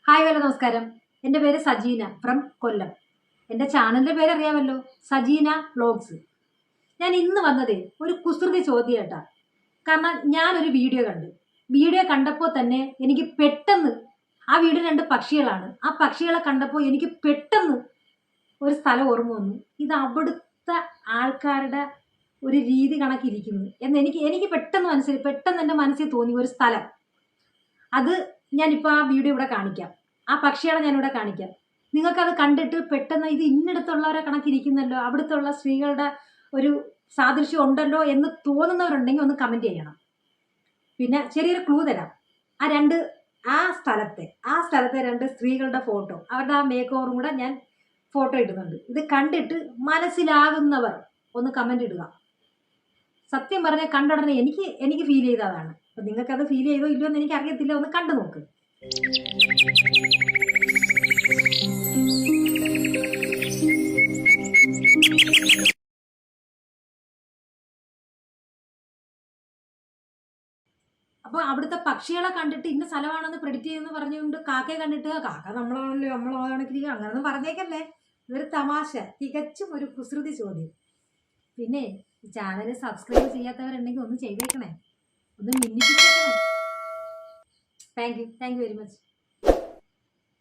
Hi hello നമസ്കാരം. എൻ്റെ പേര് സജീന ഫ്രം കൊല്ലം. എൻ്റെ ചാനലിൻ്റെ പേര് അറിയാമല്ലോ, സജീന വ്ലോഗ്സ്. ഞാൻ ഇന്ന് വന്നതേ ഒരു കുസൃതി ചോദ്യം കേട്ടാ. കാരണം ഞാനൊരു വീഡിയോ കണ്ടപ്പോൾ തന്നെ എനിക്ക് പെട്ടെന്ന് ആ വീഡിയോ 2 പക്ഷികളാണ്. ആ പക്ഷികളെ കണ്ടപ്പോൾ എനിക്ക് പെട്ടെന്ന് ഒരു സ്ഥലം ഓർമ്മ വന്നു. ഇത് അവിടുത്തെ ആൾക്കാരുടെ ഒരു രീതി കണക്കിരിക്കുന്നു എന്ന് എനിക്ക് പെട്ടെന്ന് എൻ്റെ മനസ്സിൽ തോന്നി ഒരു സ്ഥലം. അത് ഞാനിപ്പോൾ ആ വീഡിയോ ഇവിടെ കാണിക്കാം. ആ പക്ഷികളെ ഞാനിവിടെ കാണിക്കാം. നിങ്ങൾക്കത് കണ്ടിട്ട് പെട്ടെന്ന് ഇത് ഇന്നിടത്തുള്ളവരെ കണക്കിരിക്കുന്നല്ലോ, അവിടുത്തെ സ്ത്രീകളുടെ ഒരു സാദൃശ്യം ഉണ്ടല്ലോ എന്ന് തോന്നുന്നവരുണ്ടെങ്കിൽ ഒന്ന് കമൻറ്റ് ചെയ്യണം. പിന്നെ ചെറിയൊരു ക്ലൂ തരാം. ആ സ്ഥലത്തെ 2 സ്ത്രീകളുടെ ഫോട്ടോ, അവരുടെ ആ മേക്ക് ഓവറും കൂടെ ഞാൻ ഫോട്ടോ ഇടുന്നുണ്ട്. ഇത് കണ്ടിട്ട് മനസ്സിലാകുന്നവർ ഒന്ന് കമൻറ്റ് ഇടുക. സത്യം പറഞ്ഞാൽ കണ്ടുടനെ എനിക്ക് ഫീൽ ചെയ്തതാണ്. അപ്പം നിങ്ങൾക്കത് ഫീൽ ചെയ്തോ ഇല്ലയോ എന്ന് എനിക്കറിയത്തില്ല. ഒന്ന് കണ്ടു നോക്ക്. അപ്പോൾ അവിടുത്തെ പക്ഷികളെ കണ്ടിട്ട് ഇന്ന സ്ഥലമാണെന്ന് പ്രെഡിക്റ്റ് ചെയ്യുമെന്ന് പറഞ്ഞുകൊണ്ട് കാക്കയെ കണ്ടിട്ട് കാക്ക നമ്മളാണല്ലോ, നമ്മളാണെങ്കിരിക്കുക അങ്ങനൊന്നും പറഞ്ഞേക്കല്ലേ. ഇതൊരു തമാശ, തികച്ചും ഒരു കുസൃതി ചോദ്യം. പിന്നെ ചാനൽ സബ്സ്ക്രൈബ് ചെയ്യാത്തവരുണ്ടെങ്കിൽ ഒന്ന് ചെയ്തേക്കണേ, ഒന്ന് മിന്നിപ്പിച്ചേക്കണേ. Thank you very much.